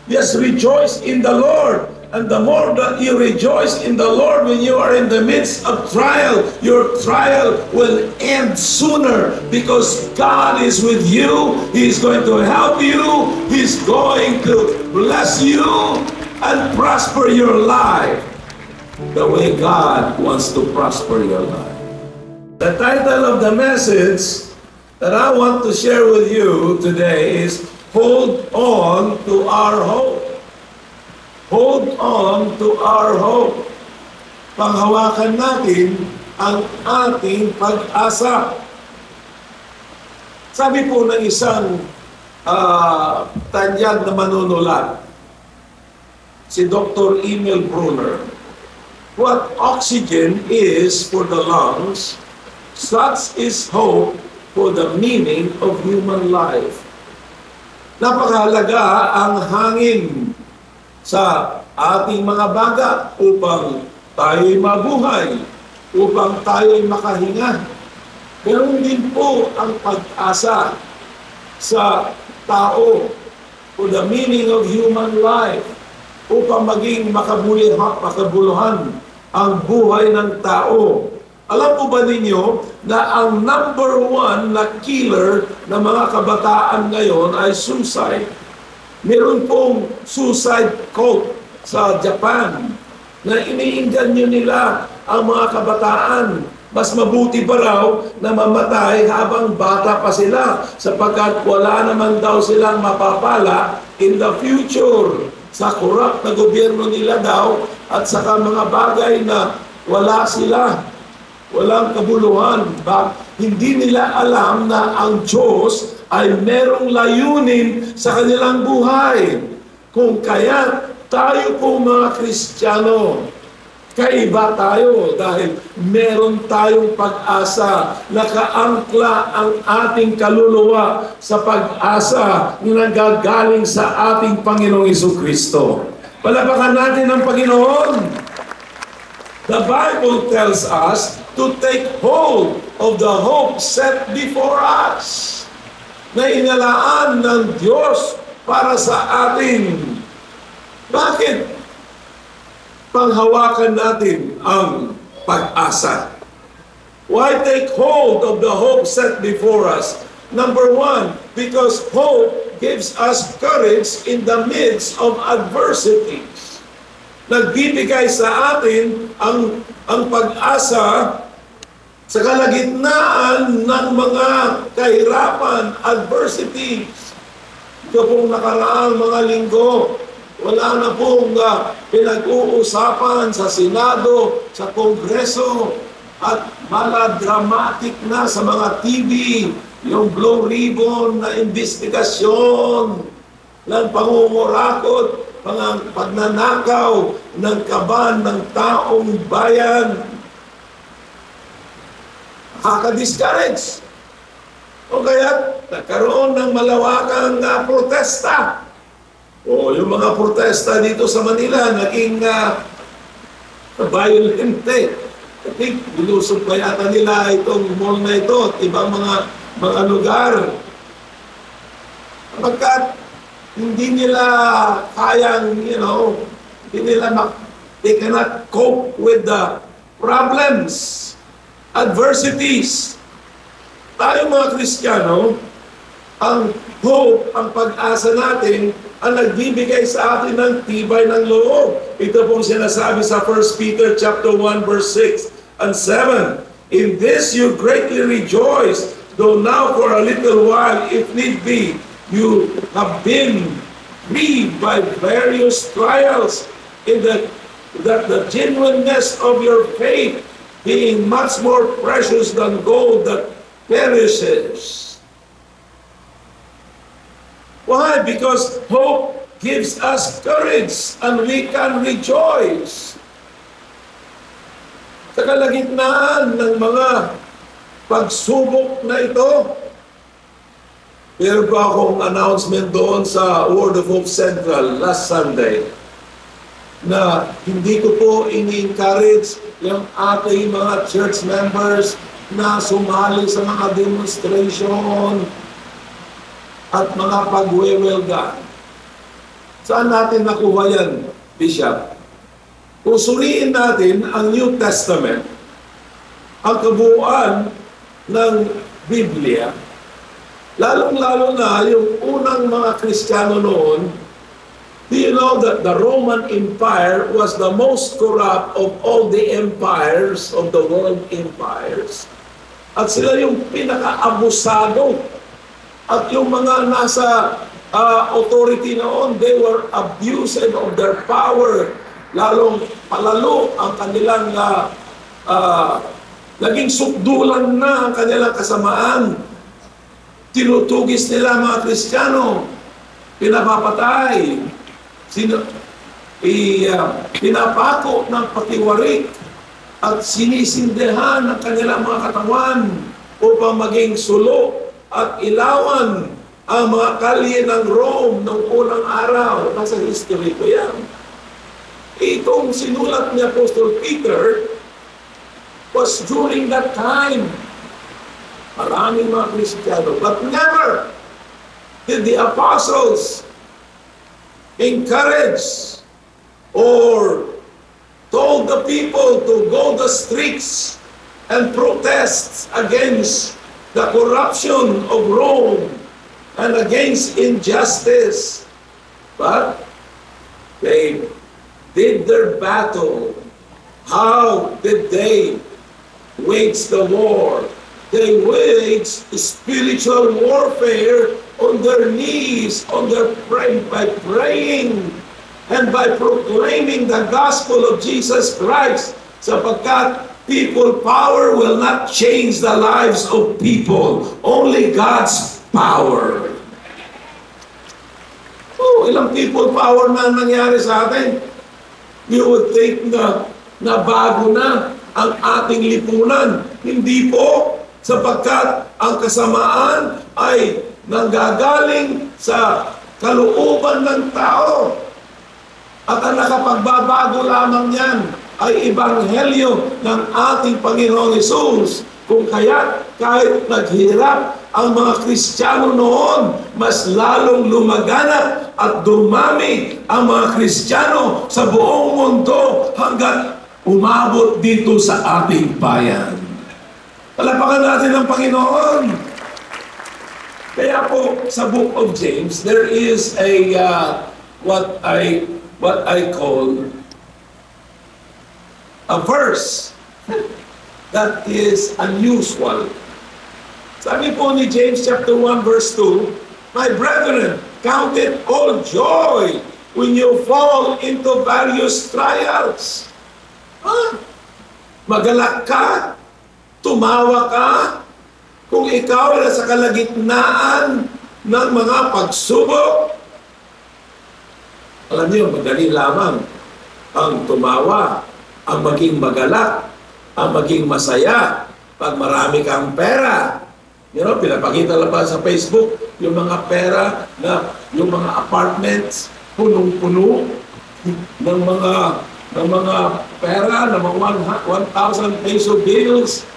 Just rejoice in the Lord. And the more that you rejoice in the Lord when you are in the midst of trial, your trial will end sooner because God is with you. He's going to help you. He's going to bless you and prosper your life the way God wants to prosper your life. The title of the message that I want to share with you today is Hold On to Our Hope. Hold on to our hope. Panghawakan natin ang ating pag-asa. Sabi po ng isang tanyag na manunulat, si Dr. Emil Brunner, what oxygen is for the lungs, such is hope for the meaning of human life. Napakahalaga ang hangin sa ating mga baga upang tayo'y mabuhay, upang tayo'y makahinga. Meron din po ang pag-asa sa tao for the meaning of human life, upang maging makabuluhan ang buhay ng tao. Alam po ba ninyo na ang number one na killer ng mga kabataan ngayon ay suicide? Meron pong suicide cult sa Japan na iniinganyo nila ang mga kabataan. Mas mabuti pa raw na mamatay habang bata pa sila sapagkat wala naman daw silang mapapala in the future sa korap na gobyerno nila daw at saka mga bagay na wala sila. Walang kabuluhan. Hindi nila alam na ang Diyos ay merong layunin sa kanilang buhay. Kung kaya tayo po mga Kristiyano, kaiba tayo dahil meron tayong pag-asa. Nakaangkla ang ating kaluluwa sa pag-asa na nagagaling sa ating Panginoong Jesucristo. Palapakan natin ang Panginoon. The Bible tells us to take hold of the hope set before us na inalaan ng Diyos para sa atin. Bakit? Panghawakan natin ang pag-asa. Why take hold of the hope set before us? Number one, because hope gives us courage in the midst of adversities. Nagbibigay sa atin ang pag-asa sa kalagitnaan ng mga kahirapan, adversities. Ito pong nakaraang mga linggo, wala na pong pinag-uusapan sa Senado, sa Kongreso, at maladramatic na sa mga TV, yung Blue Ribbon na investigasyon ng pangungurakot, pagnanakaw ng kaban ng taong bayan. Nakaka-discourage. O kaya nagkaroon ng malawakang protesta. O yung mga protesta dito sa Manila naging violente. Kasi nilusog pa yata nila itong mall na ito at ibang mga lugar. Pagkat hindi nila kayang, they cannot cope with the problems, adversities. Tayo mga Kristiyano, ang hope, ang pag-asa natin, ang nagbibigay sa atin ng tibay ng loob. Ito pong sinasabi sa 1 Peter chapter 1 verse 6 and 7. In this you greatly rejoice, though now for a little while, if need be, you have been grieved by various trials, in that the genuineness of your faith being much more precious than gold that perishes. Why? Because hope gives us courage and we can rejoice. Sa kalagitnaan ng mga pagsubok na ito, meron pa akong announcement doon sa Word of Hope Central last Sunday na hindi ko po ini-encourage yung ating mga church members na sumali sa mga demonstration at mga pagwewelga. Saan natin nakuha yan, Bishop? Kung suriin natin ang New Testament, ang kabuuan ng Biblia, lalong-lalo na yung unang mga Kristiyano noon, do you know that the Roman Empire was the most corrupt of all the empires, of the world empires? At sila yung pinaka-abusado. At yung mga nasa authority noon, they were abusive of their power. Lalong palalo ang kanilang naging sukdulan na ang kanilang kasamaan. Tinutugis nila mga Kristiyano, pinapapatay, pinapako ng patiwarik at sinisindehan ng kanilang mga katawan upang maging sulo at ilawan ang mga kalye ng Rome ng unang araw. Nasa history ko yan. Itong sinulat ni Apostle Peter was during that time. Maraming mga Kristiyano. But never did the apostles encourage or told the people to go the streets and protest against the corruption of Rome and against injustice. But they did their battle. How did they wage the war? They waged spiritual warfare on their knees, by praying and by proclaiming the gospel of Jesus Christ, sapagkat people power will not change the lives of people. Only God's power. Oh, ilang people power na nangyari sa atin. You would think na bago na ang ating lipunan. Hindi po, sapagkat ang kasamaan ay nanggagaling sa kalooban ng tao. At ang nakapagbabago lamang yan ay ebanghelyo ng ating Panginoong Hesus. Kung kaya kahit naghirap ang mga Kristiyano noon, mas lalong lumaganap at dumami ang mga Kristiyano sa buong mundo hanggang umabot dito sa ating bayan. Palapakan natin ang Panginoon. Kaya po sa Book of James, there is a what I call a verse that is unusual. Sabi po ni James chapter 1 verse 2, "My brethren, count it all joy when you fall into various trials." Magalak ka, tumawa ka, kung ikaw ay nasa kalagitnaan ng mga pagsubok. Alam niyo, madali lamang ang tumawa, ang maging magalak, ang maging masaya pag marami kang pera. You know, pinapakita lang pa sa Facebook yung mga pera, yung mga apartments, punong-puno ng mga pera, ng mga 1,000 peso bills.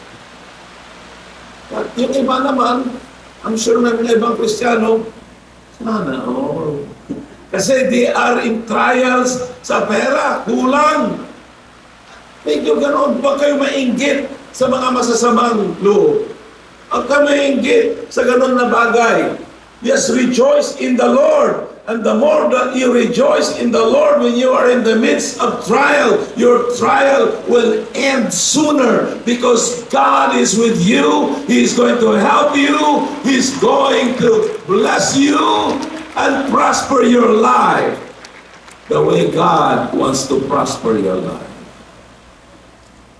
At yung iba naman, I'm sure na mga ibang Kristiyano, sana all. Kasi they are in trials sa pera, kulang. Medyo ganoon, huwag kayo mainggit sa mga masasamang loob. Huwag kayo mainggit sa ganoon na bagay. Yes, rejoice in the Lord. And the more that you rejoice in the Lord when you are in the midst of trial, your trial will end sooner because God is with you. He is going to help you. He's going to bless you and prosper your life the way God wants to prosper your life.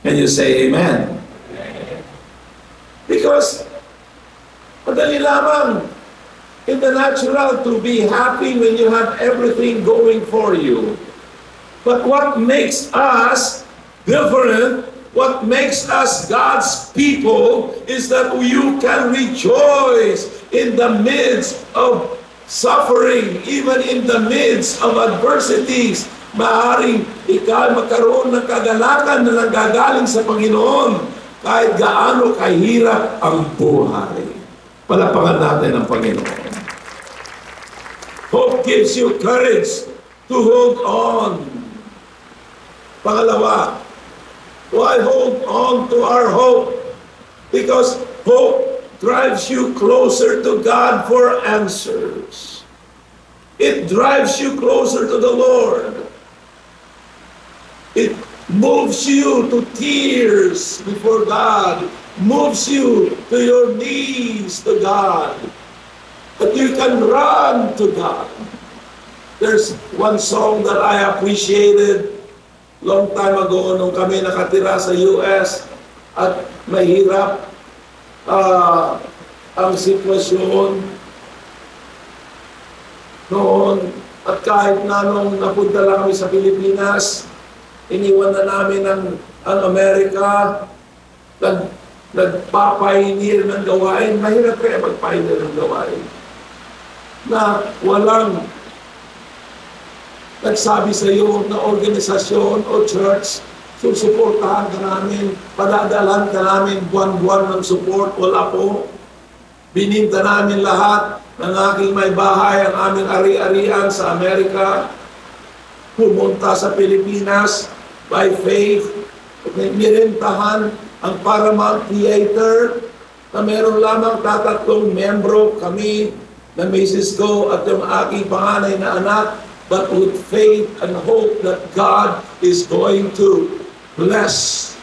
Can you say amen? Because madali lamang in the natural to be happy when you have everything going for you. But what makes us different, what makes us God's people, is that you can rejoice in the midst of suffering, even in the midst of adversities. Maaaring ikaw magkaroon ng kagalakan na nanggagaling sa Panginoon kahit gaano kahirap ang buhay. Palapakan natin ang Panginoon. Hope gives you courage to hold on? Pangalawa, why hold on to our hope? Because hope drives you closer to God for answers. It drives you closer to the Lord. It moves you to tears before God, moves you to your knees to God, that you can run to God. There's one song that I appreciated long time ago nung kami nakatira sa US at mahirap ang sitwasyon noon, at kahit na nung napunta lang kami sa Pilipinas, iniwan na namin ang Amerika, nagpa-pioneer ng gawain. Mahirap kaya mag-pioneer ng gawain na walang nagsabi sa iyo na organisasyon o church, susuportahan ka namin, padadalan ka namin buwan-buwan ng support. Wala po. Bininta namin lahat ng aking may bahay, ang aming ari-arian sa Amerika, pumunta sa Pilipinas by faith, nirentahan ang Paramount Theater na meron lamang tatatlong membro, kami, na Mrs. Go at yung aking panganay na anak, but with faith and hope that God is going to bless.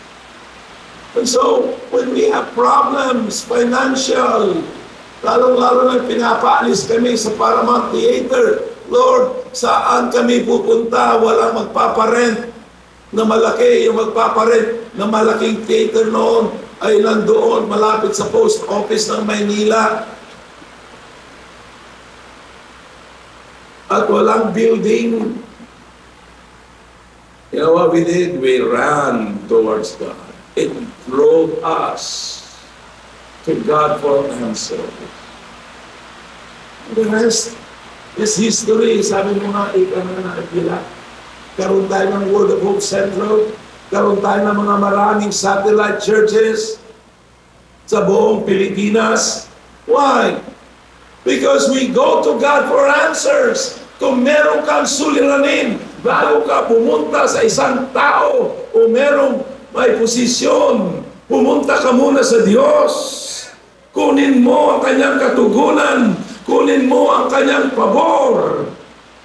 And so, when we have problems, financial, lalong-lalo na pinapaalis kami sa Paramount Theater, Lord, saan kami pupunta? Walang magpaparent na malaki. Yung magpaparent na malaking theater noon ay nandoon malapit sa post office ng Maynila. At walang building. You know what we did? We ran towards God. It drove us to God for an answer. The rest is history. Sabi mo nga, ika na nakikila. Karoon tayo ng Word of Hope Central. Karoon tayo ng mga maraming satellite churches sa buong Pilipinas. Why? Because we go to God for answers. Kung meron kang suliranin, bago ka pumunta sa isang tao o merong may posisyon, pumunta ka muna sa Diyos. Kunin mo ang kanyang katugunan. Kunin mo ang kanyang pabor.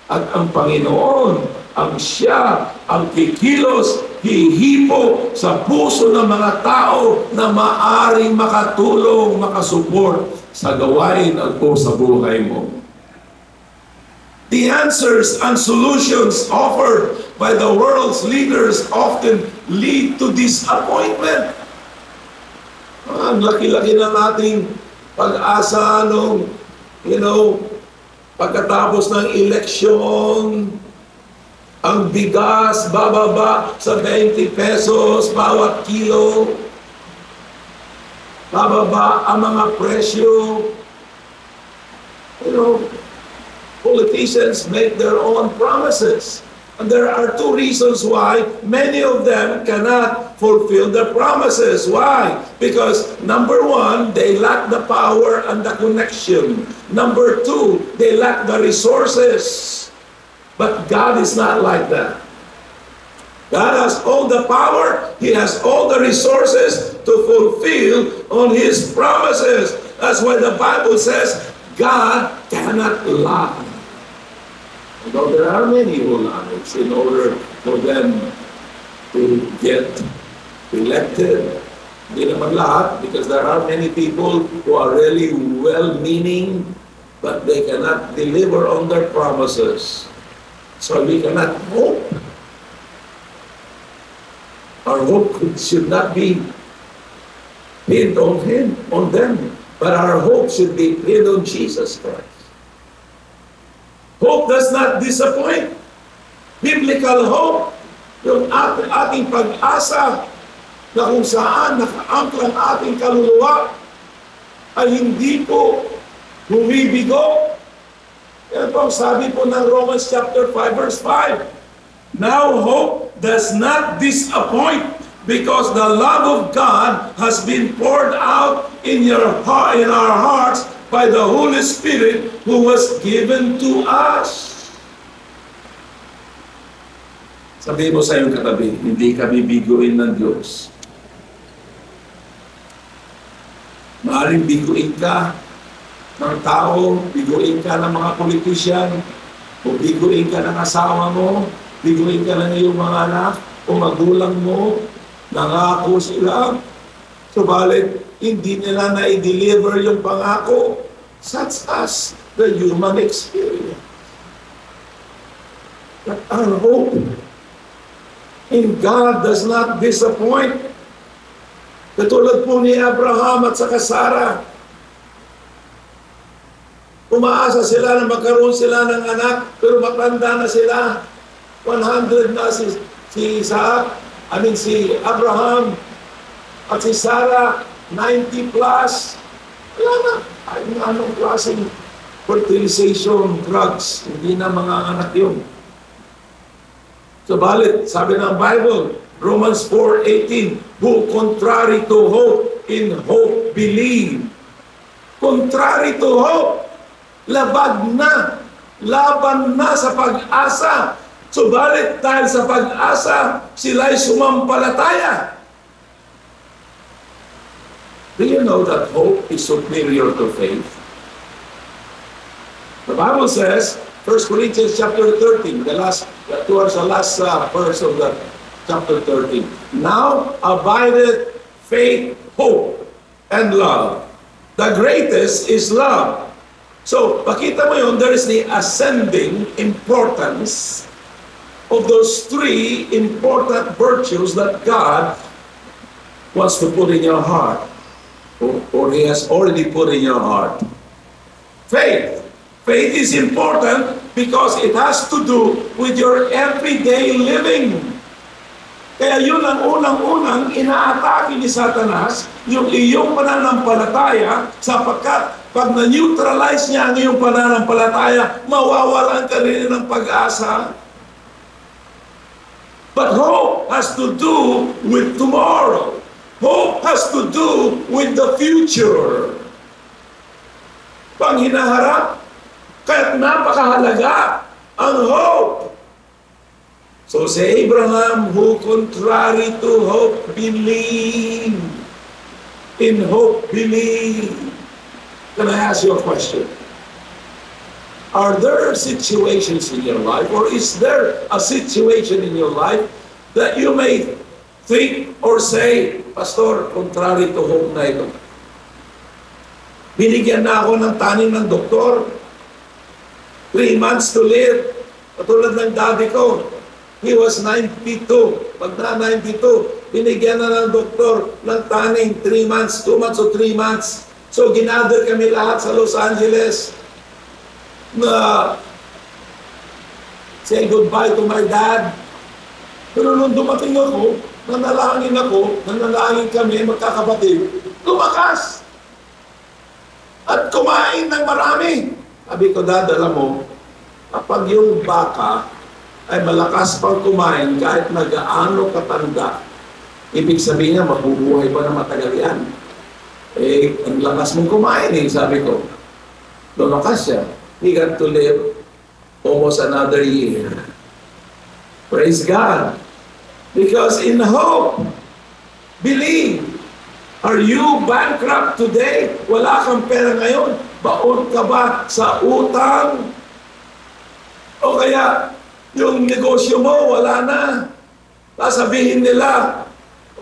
At ang Panginoon, ang siya, ang kikilos, hihipo sa puso ng mga tao na maaring makatulong, makasupport sa gawain at o sa buhay mo. The answers and solutions offered by the world's leaders often lead to disappointment. Ang laki-laki ng ating pag-asa nung, pagkatapos ng eleksyon, ang bigas bababa sa 20 pesos bawat kilo. Bababa ang mga presyo. Politicians make their own promises. And there are two reasons why many of them cannot fulfill their promises. Why? Because number one, they lack the power and the connection. Number two, they lack the resources. But God is not like that. God has all the power. He has all the resources to fulfill on His promises. That's why the Bible says, God cannot lie. Although there are many who lie in order for them to get elected. Hindi naman lahat, because there are many people who are really well-meaning, but they cannot deliver on their promises. So we cannot hope. Our hope should not be pinned on Him, on them, but our hope should be pinned on Jesus Christ. Hope does not disappoint. Biblical hope, yung ating pag-asa na kung saan nakaangklang ating kaluluwa ay hindi po bumibigo. Yan po ang sabi po ng Romans chapter 5 verse 5. Now hope does not disappoint because the love of God has been poured out in our hearts by the Holy Spirit who was given to us. Sabihin mo sa iyong katabi, hindi ka bibiguin ng Diyos. Maaaring biguin ka ng tao, biguin ka ng mga politisyan, o biguin ka ng asawa mo, biguin ka ng iyong mga anak, o magulang mo, nangako sila, subalit hindi nila na-deliver yung pangako, such as the human experience. But our hope in God does not disappoint. Katulad po ni Abraham at saka Sarah, umaasa sila na magkaroon sila ng anak, pero matanda na sila. 100 na si Abraham at si Sarah, 90 plus. Wala na. Ay, anong klaseng fertilization drugs? Hindi na mga anak yun. Subalit, sabi ng Bible, Romans 4:18, who contrary to hope, in hope believe. Contrary to hope, laban na sa pag-asa. Subalit dahil sa pag-asa, sila'y sumampalataya. Do you know that hope is superior to faith? The Bible says, 1 Corinthians chapter 13, towards the last verse of the chapter 13. Now abideth faith, hope, and love. The greatest is love. So, pakita mo yun, there is the ascending importance of those three important virtues that God wants to put in your heart, or He has already put in your heart. Faith. Faith is important because it has to do with your everyday living. Kaya yun ang unang-unang inaatake ni Satanas, yung iyong pananampalataya, sapagkat pag na-neutralize niya ang iyong pananampalataya, mawawalan ka rin ng pag-asa. But hope has to do with tomorrow. Hope has to do with the future. Pang hinaharap, kaya't napakahalaga ang hope. So si Abraham, who contrary to hope, believe. In hope, believe. Can I ask you a question? Are there situations in your life, or is there a situation in your life that you may think or say, Pastor, contrary to hope na ito? Binigyan na ako ng tanin ng doktor, 3 months to live. Katulad ng daddy ko, he was 92. Pag na 92, binigyan na ng doktor ng taning 3 months, 2 months o 3 months. So ginather kami lahat sa Los Angeles na say goodbye to my dad. Pero nung dumating ako, nanalangin kami, magkakapatid, lumakas at kumain ng marami. Sabi ko, Dad, alam mo, kapag yung baka ay malakas pang kumain kahit na gaano katanda, ibig sabihin niya, mabubuhay pa na matagal yan. Eh, ang lakas mong kumain sabi ko. Lumakas siya. He got to live almost another year. Praise God. Because in hope, believe. Are you bankrupt today? Wala kang pera ngayon? Baon ka ba sa utang? O kaya, yung negosyo mo, wala na. Sasabihin nila,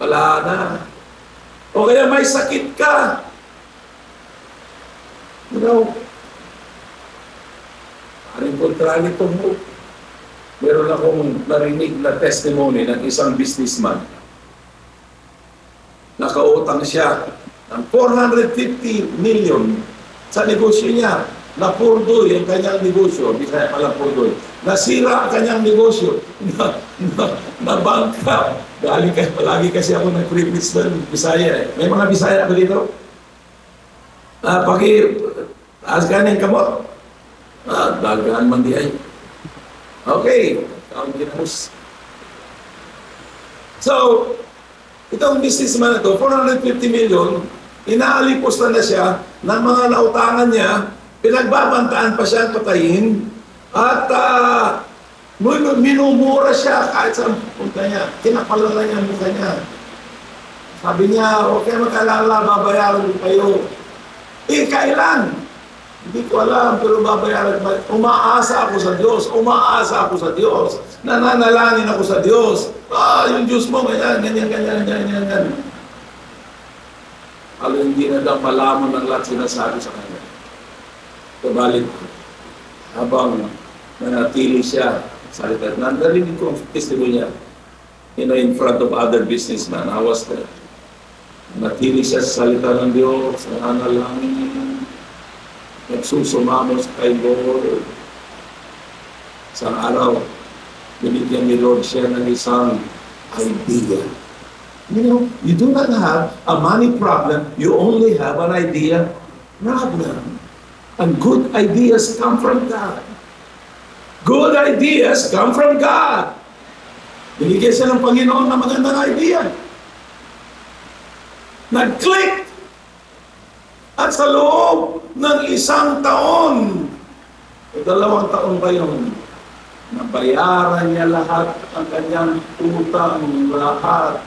wala na. O kaya may sakit ka. You know, paring kontra nito mo. Meron akong narinig na testimony ng isang businessman. Nakautang siya ng 450 million sa negosyo niya. Napurdoy ang kanyang negosyo. Hindi kaya pala purdoy. Nasira ang kanyang negosyo. Na-bankrupt. Palagi kasi ako nag-privilege ng Bisaya. May mga Bisaya ako dito. Asganin ka mo. Dagaan man di ay. Okay. So, itong businessman na ito, 450 million, inaalipos na siya ng mga nautangan niya, pinagbabantaan pa siya patayin, at Minumura siya kahit saan punta niya. Kinapalala niya ang mukha niya. Sabi niya, huwag kayo mag-alala, babayaran ko kayo. Eh, kailan? Hindi ko alam, pero babayaran ko. Umaasa ako sa Diyos. Umaasa ako sa Diyos. Nananalangin ako sa Diyos. Yung Diyos mo, ganyan. Alam, hindi na daw malaman ng lahat sinasabi sa kanya. Kabalit, habang nanatili siya, salita. Narinig ko ang testimony niya. In front of other businessmen. I was there. Natili siya sa salita ng Diyos, nananalangin, nagsusumamos kay Lord. Isang araw, binigyan ni Lord siya ng isang idea. You know, you do not have a money problem, you only have an idea problem. And good ideas come from God. Good ideas come from God. Binigyan siya ng Panginoon na magandang idea. Nag-click. At sa loob ng 1 taon, 2 taon pa yun, nabayaran niya lahat ang kanyang utang, lahat,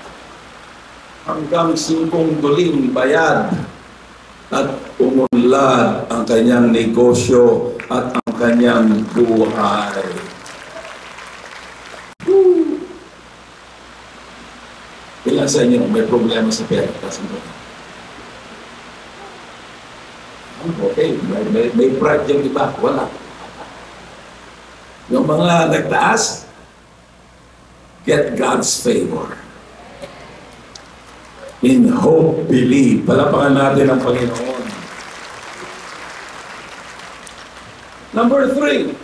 hanggang 5 duling bayad. At umunlad ang kanyang negosyo at ang kanyang buhay. Ilan sa inyo may problema sa pera? Okay, may pride yung iba. Wala. Yung mga nagtaas, get God's favor. In hope, believe. Palapakan natin ang Panginoon. Number 3,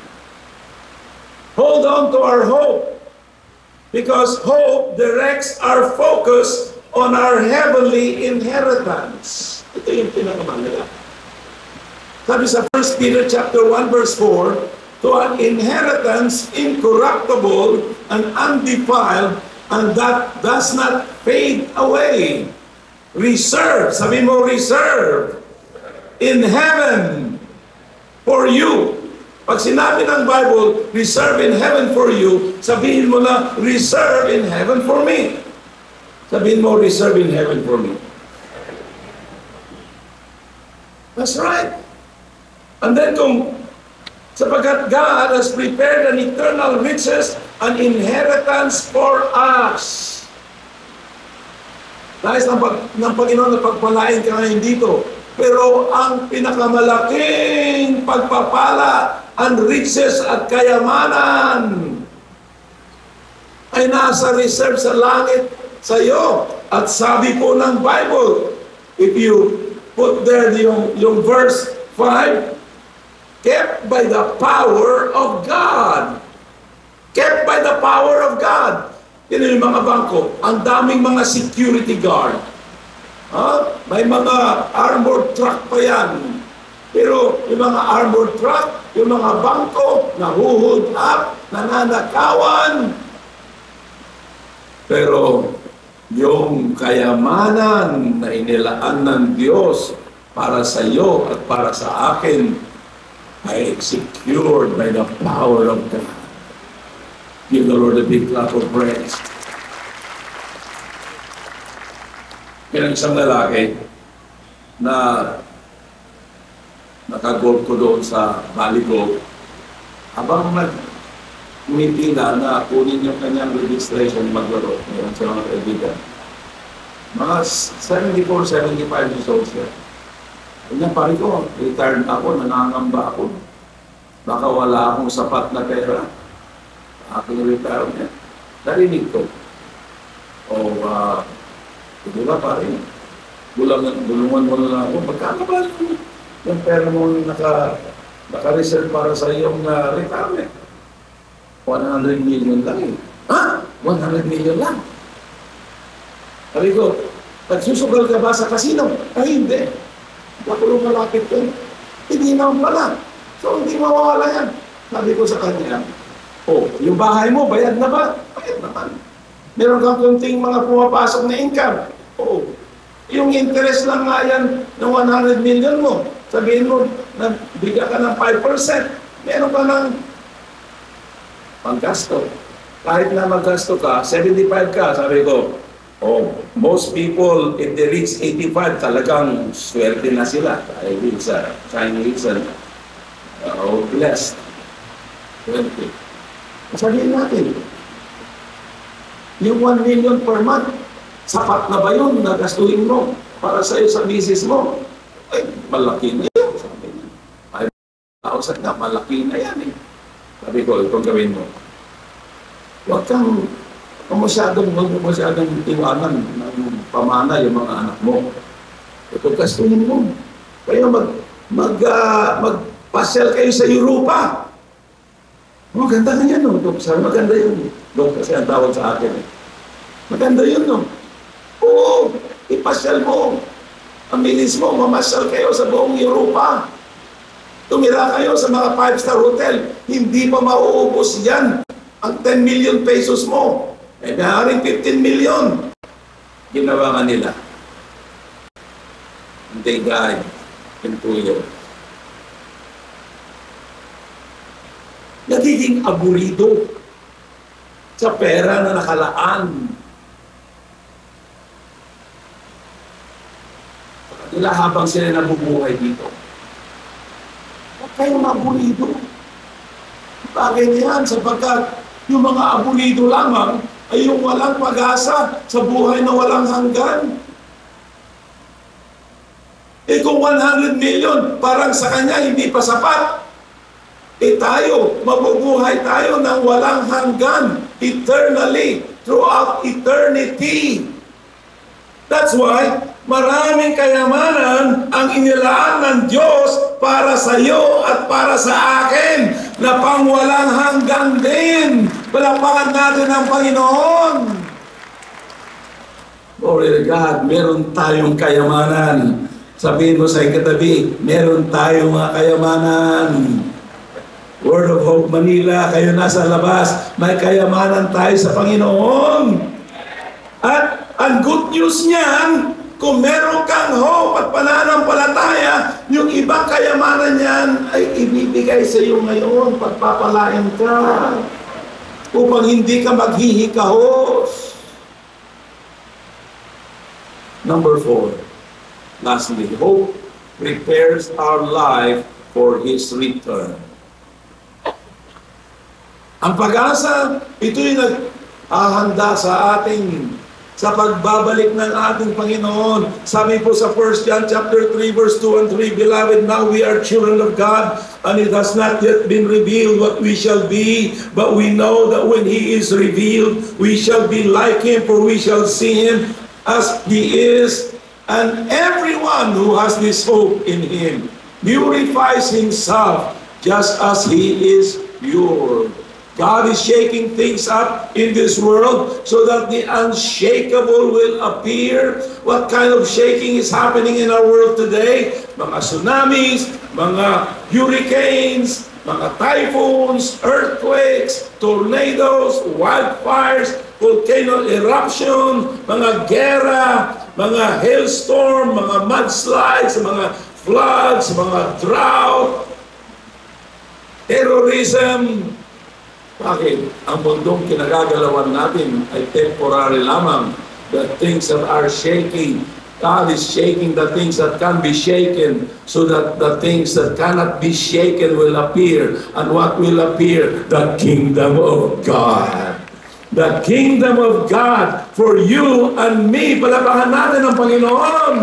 hold on to our hope. Because hope directs our focus on our heavenly inheritance. Ito yung pinakamahalaga. Sabi sa 1 Peter chapter 1 verse 4, to an inheritance incorruptible and undefiled, and that does not fade away. Reserve, sabi mo reserve, in heaven for you. Pag sinabi ng Bible, reserve in heaven for you, sabihin mo na, reserve in heaven for me. Sabihin mo, reserve in heaven for me. That's right. And then sapagkat God has prepared an eternal riches, an inheritance for us. Nais ng Panginoon na pagpalain ka ngayon dito. Pero ang pinakamalaking pagpapala, ang riches at kayamanan ay nasa reserve sa langit sa iyo. At sabi po ng Bible, if you put there yung verse 5, kept by the power of God. Kept by the power of God. Yan yung mga bangko. Ang daming mga security guard. May mga armored truck pa yan. Pero yung mga armored truck, yung mga bangko, nahuhold up, nananakawan. Pero yung kayamanan na inilaan ng Diyos para sa iyo at para sa akin ay secured by the power of God. Give the Lord a big clap of praise. May isang lalaki na nakagolf ko doon sa Valley Golf. Habang nag-meeting na kunin yung kanyang registration maglaro, meron siya mga kaibigan. Mga 74, 75 years old siya. Kanya pari ko, retired ako, nanangamba ako. Baka wala akong sapat na pera. Aking retirement. Narinig ko. Di ba pare? Bulungan mo na lang ako. Magkano ba yung pera mo naka-reserve para sa iyong retirement? 100 million lang eh. Ha? 100 million lang? Sabi ko, nagsusugal ka ba sa casino? Ay, hindi. Nakulong malapit ko. Hindi naman pala. So, hindi mawawala yan. Sabi ko sa kanya, yung bahay mo, bayad na ba? Bayad naman. Meron kang kunting mga pumapasok na income. Yung interest lang nga yan ng 100 million mo. Sabihin mo, bigyan ka ng 5%. Meron ka ng panggasto. Kahit na maggasto ka, 75 ka, sabi ko, oh, most people, if they reach 85, talagang swerte na sila. Dahil sa Chinese and blessed. Swerte. Sabihin natin, yung 1 million per month, sapat na ba yun na gastuin mo para sa iyo sa misis mo? Ay, malaki na yan. Sabi niya. Ay, 1,000 na, malaki na yan eh. Sabi ko, itong gawin mo. Huwag kang masyadong iwanan ng pamana yung mga anak mo. Ito gastuhin mo. Kaya magpasyal kayo sa Europa. Maganda na yan, no? Sabi, maganda yun. Dok, kasi ang tawag sa akin. Maganda yun, no? Oo, ipasyal mo. Ang bilis mo, mamasyal kayo sa buong Europa. Tumira kayo sa mga 5-star hotel. Hindi pa mauubos yan. Ang 10 million pesos mo. Eh, maaaring 15 million. Ginawa nga nila. And they died in 2 years. Nagiging aburido sa pera na nakalaan. Nila habang sila nabubuhay dito. Huwag kayong aburido. Bagay niyan sapagkat yung mga aburido lamang ay yung walang pag-asa sa buhay na walang hanggan. Eh kung 100 million, parang sa kanya hindi pa sapat. Eh tayo, mabubuhay tayo ng walang hanggan, eternally, throughout eternity. That's why, maraming kayamanan ang inilaan ng Diyos para sa iyo at para sa akin na pangwalang hanggan din. Palakpakan natin ang Panginoon. Glory to God, meron tayong kayamanan. Sabihin mo sa ikatabi, meron tayong mga kayamanan. Word of Hope Manila, kayo nasa labas, may kayamanan tayo sa Panginoon. At ang good news niyan, kung meron kang hope at pananampalataya, yung ibang kayamanan niyan ay ibibigay sa iyo ngayon, pagpapalain ka, upang hindi ka maghihikahos. Number 4, lastly, hope prepares our life for His return. Ang pag-asa, ito'y naghahanda sa ating sa pagbabalik ng ating Panginoon. Sabi po sa 1 John chapter 3 verse 2 and 3, Beloved, now we are children of God, and it has not yet been revealed what we shall be, but we know that when He is revealed, we shall be like Him, for we shall see Him as He is. And everyone who has this hope in Him purifies himself just as He is pure. God is shaking things up in this world so that the unshakable will appear. What kind of shaking is happening in our world today? Mga tsunamis, mga hurricanes, mga typhoons, earthquakes, tornadoes, wildfires, volcano eruption, mga gera, mga hailstorm, mga mudslides, mga floods, mga drought, terrorism. Bakit? Ang mundong kinagagalawan natin ay temporary lamang. The things that are shaking, God is shaking the things that can be shaken so that the things that cannot be shaken will appear. And what will appear? The kingdom of God. The kingdom of God for you and me. Palapahan natin ang Panginoon.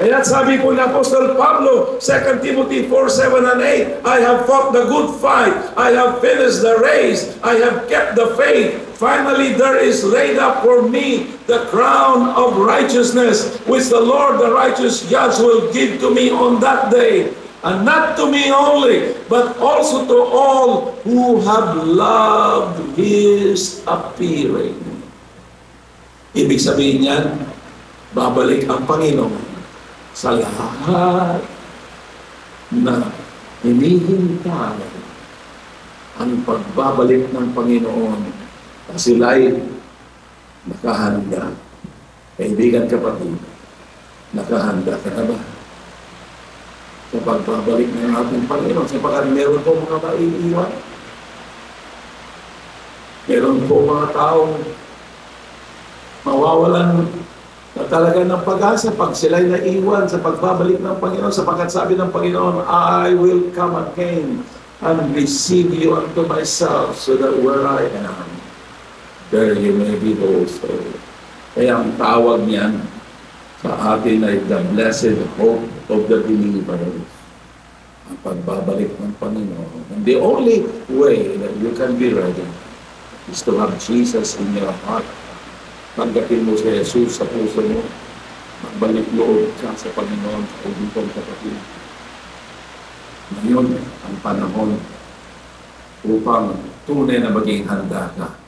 Kaya sabi po ni Apostle Pablo, 2 Timothy 4:7 and 8, I have fought the good fight, I have finished the race, I have kept the faith. Finally, there is laid up for me the crown of righteousness, which the Lord, the righteous judge, will give to me on that day. And not to me only, but also to all who have loved His appearing. Ibig sabihin niyan, babalik ang Panginoon sa lahat na hinihintay ang pagbabalik ng Panginoon na sila'y nakahanda. Kaibigan, kapatid, nakahanda ka na ba sa pagbabalik ng ating Panginoon? Sapagkat meron po mga maiiwan. Meron po mga taong mawawalan na talaga ng pag-asa pag sila'y naiwan sa pagbabalik ng Panginoon, sapagkat sabi ng Panginoon, I will come again and receive you unto myself, so that where I am, there you may be also. Kaya ang tawag niyan sa atin ay the blessed hope of the believers. Ang pagbabalik ng Panginoon. And the only way that you can be ready is to have Jesus in your heart. Tanggapin mo si Jesus sa puso mo. Magbalik loob ka sa Panginoon, kaibigan kapatid. Ngayon ang panahon upang tunay na maging handa ka